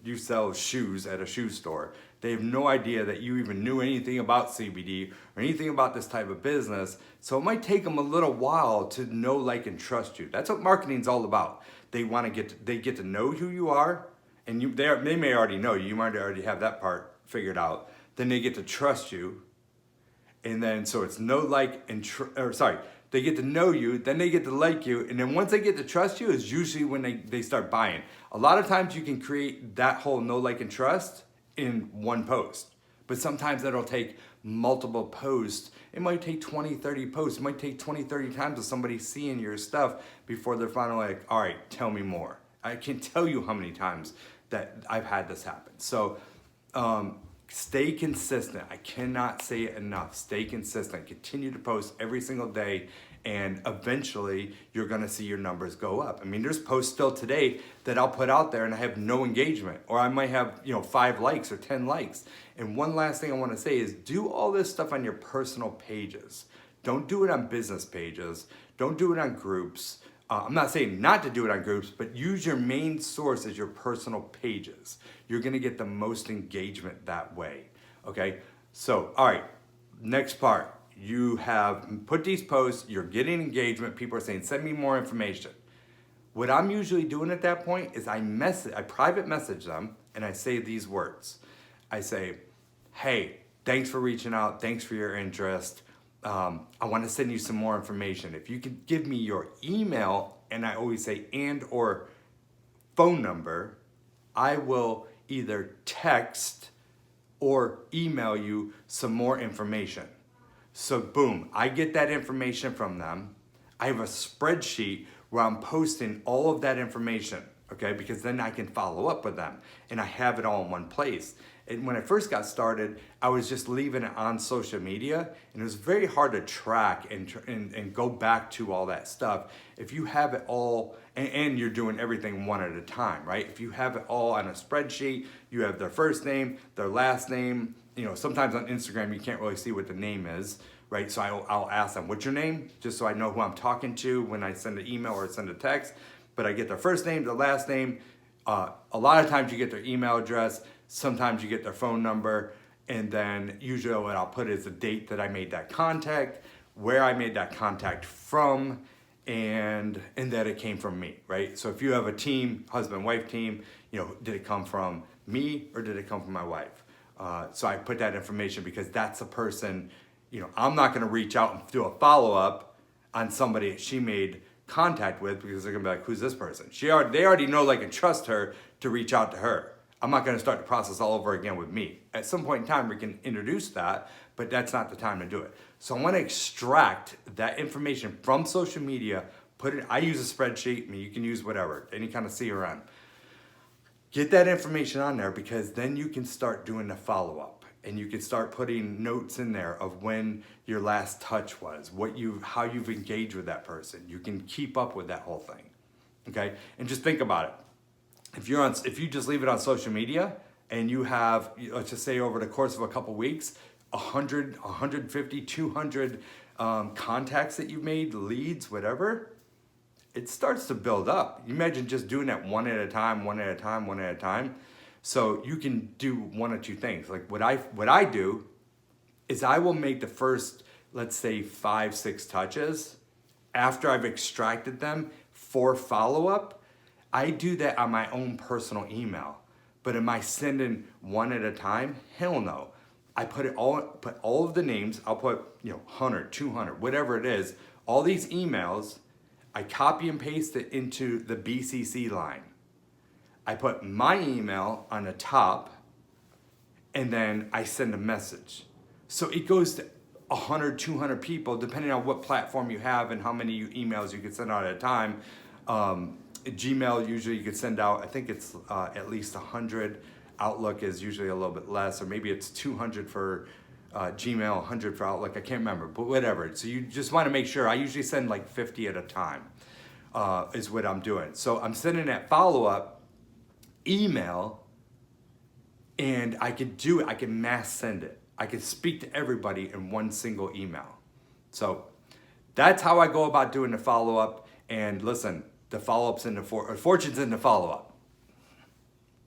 you sell shoes at a shoe store. They have no idea that you even knew anything about CBD or anything about this type of business. So it might take them a little while to know, like, and trust you. That's what marketing's all about. They get to know who you are, and they may already know you. You might already have that part figured out. Then they get to trust you, and then so it's know, like, and they get to know you, then they get to like you, and then once they get to trust you is usually when they start buying. A lot of times you can create that whole know, like, and trust in one post, but sometimes that'll take multiple posts. It might take 20, 30 posts. It might take 20, 30 times of somebody seeing your stuff before they're finally like, all right, tell me more. I can't tell you how many times that I've had this happen. So stay consistent. I cannot say it enough. Stay consistent. Continue to post every single day, and eventually you're gonna see your numbers go up. I mean, there's posts still today that I'll put out there and I have no engagement, or I might have 5 likes or 10 likes. And one last thing I wanna say is do all this stuff on your personal pages. Don't do it on business pages. Don't do it on groups. I'm not saying not to do it on groups, but use your main source as your personal pages. You're gonna get the most engagement that way, okay? So, all right, next part. You have put these posts, you're getting engagement, people are saying, send me more information. What I'm usually doing at that point is I private message them, and I say these words. I say, hey, thanks for reaching out, thanks for your interest. I want to send you some more information. If you could give me your email, and I always say and or phone number, I will either text or email you some more information. So boom, I get that information from them. I have a spreadsheet where I'm posting all of that information, okay? Because then I can follow up with them, and I have it all in one place. And when I first got started, I was just leaving it on social media, and it was very hard to track and go back to all that stuff. If you have it all, and you're doing everything one at a time, right? If you have it all on a spreadsheet, you have their first name, their last name. Sometimes on Instagram, you can't really see what the name is, right? So I'll ask them, what's your name? Just so I know who I'm talking to when I send an email or send a text. But I get their first name, their last name. A lot of times you get their email address. Sometimes you get their phone number. And then usually what I'll put is the date that I made that contact, where I made that contact from, and that it came from me, right? So if you have a team, husband-wife team, did it come from me or did it come from my wife? So I put that information because that's a person, I'm not gonna reach out and do a follow-up on somebody she made contact with, because they're gonna be like, who's this person? They already know, like, and trust her to reach out to her. I'm not gonna start the process all over again with me. At some point in time, we can introduce that, but that's not the time to do it. So I wanna extract that information from social media, I use a spreadsheet, I mean, you can use whatever, any kind of CRM. Get that information on there, because then you can start doing the follow-up, and you can start putting notes in there of when your last touch was, how you've engaged with that person. You can keep up with that whole thing, okay? And just think about it. If you just leave it on social media and you have, let's just say over the course of a couple weeks, 100, 150, 200 contacts that you've made, leads, whatever, it starts to build up. You imagine just doing that one at a time, one at a time, one at a time. So you can do one or two things. Like what I do is I will make the first, let's say 5, 6 touches after I've extracted them for follow-up. I do that on my own personal email. But am I sending one at a time? Hell no. I put all of the names, I'll put 100, 200, whatever it is, all these emails, I copy and paste it into the BCC line. I put my email on the top, and then I send a message. So it goes to 100, 200 people, depending on what platform you have and how many emails you can send out at a time. Gmail, usually you could send out, I think it's at least 100. Outlook is usually a little bit less, or maybe it's 200 for Gmail, 100 for Outlook, I can't remember, but whatever. So you just want to make sure. I usually send like 50 at a time is what I'm doing. So I'm sending that follow-up email, and I could do it. I can mass send it. I can speak to everybody in one single email. So that's how I go about doing the follow-up. And listen, the follow-up's in the fortune's in the follow-up.